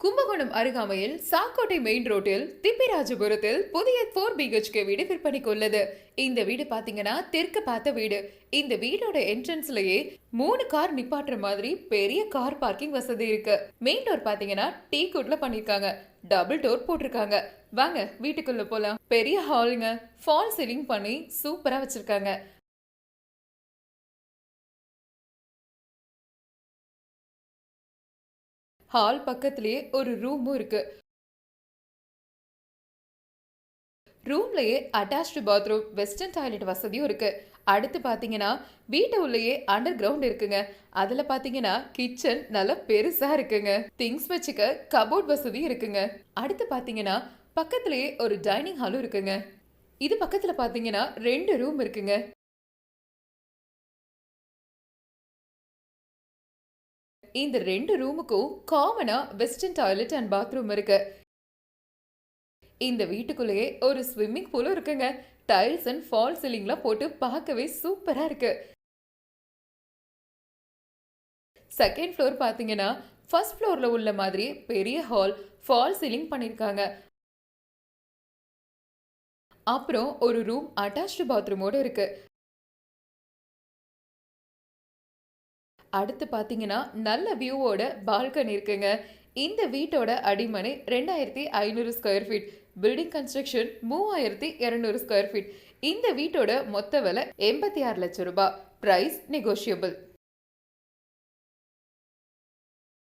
கும்பகோணம் அருகாமையில் சாக்கோட்டை மெயின் ரோட்டில் திப்பிராஜபுரத்தில் புதிய 4 BHK வீடு விற்பனைக்கு உள்ளது. இந்த வீடு பாத்தீங்கன்னா தெற்கு பார்த்த வீடு. இந்த வீடோட என்ட்ரன்ஸ்லயே 3 கார் நிப்பாட்டுற மாதிரி பெரிய கார் பார்க்கிங் வசதி இருக்கு. மெயின் டோர் பாத்தீங்கன்னா டீ குட்ல பண்ணிருக்காங்க. டபுள் டோர் போட்டிருக்காங்க. வாங்க வீட்டுக்குள்ள போலாம். பெரிய ஹாலுங்க. ஃபால் சீலிங் பண்ணி சூப்பரா வச்சிருக்காங்க. ஹால் பக்கத்திலேயே ஒரு ரூமும் இருக்கு. ரூம்லயே அட்டாச்டு பாத்ரூம், வெஸ்டர்ன் டாய்லெட் வசதியும் இருக்கு. அடுத்து பாத்தீங்கன்னா வீட்டு உள்ளேயே அண்டர் கிரவுண்ட் இருக்குங்க. அதுல பாத்தீங்கன்னா கிச்சன் நல்ல பெருசா இருக்குங்க. திங்ஸ் வச்சுக்க கபோர்ட் வசதி இருக்குங்க. அடுத்து பாத்தீங்கன்னா பக்கத்திலேயே ஒரு டைனிங் ஹாலும் இருக்குங்க. இது பக்கத்துல பாத்தீங்கன்னா 2 ரூம் இருக்குங்க. இந்த 2 ரூமுக்கும் காமனா வெஸ்டர்ன் டாய்லெட் அண்ட் பாத்ரூம் இருக்கு. இந்த வீட்டுக்குள்ளேயே ஒரு ஸ்விம்மிங் பூலும் இருக்குங்க. டைல்ஸ் அண்ட் ஃபால் சீலிங்லாம் போட்டு பார்க்கவே சூப்பரா இருக்கு. செகண்ட் ஃப்ளோர் பாத்தீங்கன்னா ஃபர்ஸ்ட் ஃப்ளோர்ல உள்ள மாதிரி பெரிய ஹால், ஃபால் சீலிங் பண்ணிருக்காங்க. அப்புறம் ஒரு ரூம் அட்டாச்டு பாத்ரூமோட இருக்கு. அடுத்து பாத்தீங்கன்னா நல்ல வியூவோட பால்கனி இருக்குங்க. இந்த வீட்டோட அடிமனை 2500 square feet. Building construction 3200 square feet. இந்த வீட்டோட மொத்த விலை 86 லட்சம் ரூபாய். Price negotiable.